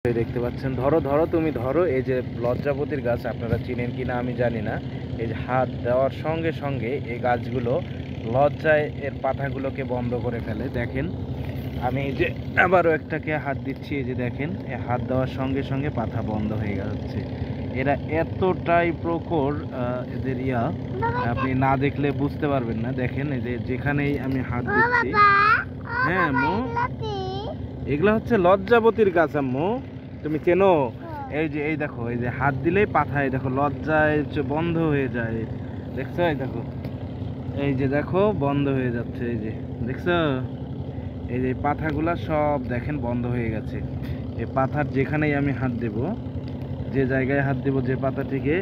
দেখতে পাচ্ছেন, ধরো ধরো তুমি ধরো। এই যে লজ্জাপতির গাছ, আপনারা চিনেন কিনা আমি জানি না। এই যে হাত দেওয়ার সঙ্গে সঙ্গে এই গাছগুলো লজ্জায় এর পাতাগুলোকে বন্ধ করে ফেলে। দেখেন, আমি এই যে আবারও একটাকে হাত দিচ্ছি, এই যে দেখেন, এই হাত দেওয়ার সঙ্গে সঙ্গে পাতা বন্ধ হয়ে যাচ্ছে। এরা এতটাই প্রখর, এদের আপনি না দেখলে বুঝতে পারবেন না। দেখেন, এই যে যেখানেই আমি হাত দিচ্ছি। হ্যাঁ আম্মু, এগুলা হচ্ছে লজ্জাপতির গাছ আম্মু, তুমি চেনো? এই যে এই দেখো, এই যে হাত দিলেই পাতায় দেখো লজ্জায় বন্ধ হয়ে যায়। দেখছো? এই দেখো, এই যে দেখো বন্ধ হয়ে যাচ্ছে। এই যে দেখছো, এই যে পাতাগুলা সব দেখেন বন্ধ হয়ে গেছে। এই পাতার যেখানেই আমি হাত দেব, যে জায়গায় হাত দেব, যে পাতাটিকে,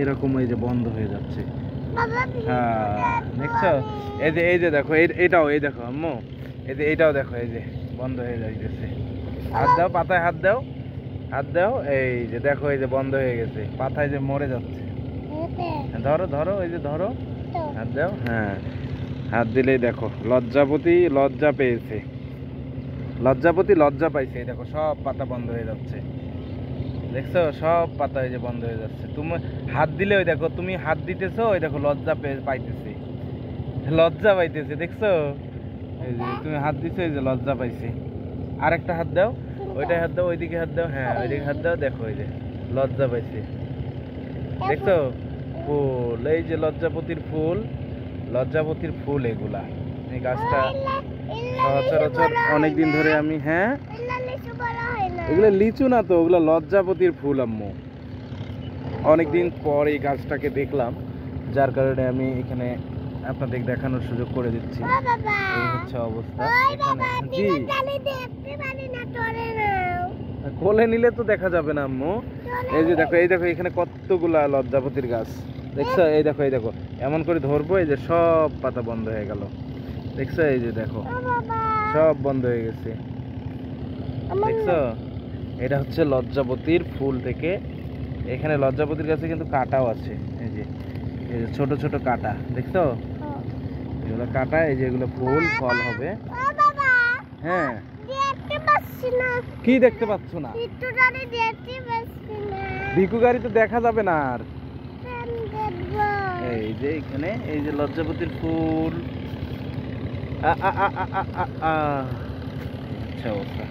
এরকম এই যে বন্ধ হয়ে যাচ্ছে। হ্যাঁ, দেখছো? এই যে দেখো, এটাও এই দেখো আম্মু, এই যে এইটাও দেখো, এই যে বন্ধ হয়ে যাইতেছে। হাত দাও, পাতায় হাত দাও, হাত দাও, এই যে দেখো, এই যে বন্ধ হয়ে গেছে, পাতায় যে মরে যাচ্ছে। ধরো ধরো, এই যে ধরো, হাত দাও। হ্যাঁ, হাত দিলেই দেখো লজ্জাপতি লজ্জা পেয়েছে, লজ্জাপতি লজ্জা পাইছে। এই দেখো সব পাতা বন্ধ হয়ে যাচ্ছে। দেখছো, সব পাতা এই যে বন্ধ হয়ে যাচ্ছে। তুমি হাত দিলে, ওই দেখো তুমি হাত দিতেছো, ওই দেখো লজ্জা পাইতেছে, লজ্জা পাইতেছে। দেখছো, এই যে তুমি হাত দিছো, এই যে লজ্জা পাইছে। আরেকটা হাত দাও, ওইটাই হাত দাও, ওইদিকে হাত দাও। হ্যাঁ, ওইদিকে হাত দাও, দেখো এই যে লজ্জা পাইছে। দেখছো, ফুল, এই যে লজ্জাপতির ফুল, লজ্জাপতির ফুল এগুলা। এই গাছটা সচরাচর অনেকদিন ধরে আমি, হ্যাঁ এগুলো লিচু না তো, ওগুলো লজ্জাপতির ফুল আম্মু। অনেকদিন পর এই গাছটাকে দেখলাম, যার কারণে আমি এখানে আপনাদের দেখানোর সুযোগ করে দিচ্ছি। এই হচ্ছে অবস্থা এখানে। জি, কোলে নিলে তো দেখা যাবে না আম্মু। এই যে দেখো, এই দেখো, এখানে কতগুলা লজ্জাপতির গাছ। দেখছো, এই দেখো, এই দেখো, এমন করে ধরবো, এই যে সব পাতা বন্ধ হয়ে গেল। দেখছো, এই যে দেখো সব বন্ধ হয়ে গেছে। দেখছো, এটা হচ্ছে লজ্জাপতির ফুল থেকে। এখানে লজ্জাপতির গাছে কিন্তু কাঁটাও আছে। এই যে ছোট ছোট কাঁটা, দেখছো? এগুলো কাঁটা, এই যে এগুলো ফুল ফল হবে। হ্যাঁ, কি দেখতে পাচ্ছ না? ভিকু গাড়ি তো দেখা যাবে না আর। এই যে এখানে, এই যে লজ্জাপতির ফুল। আচ্ছা অবস্থা।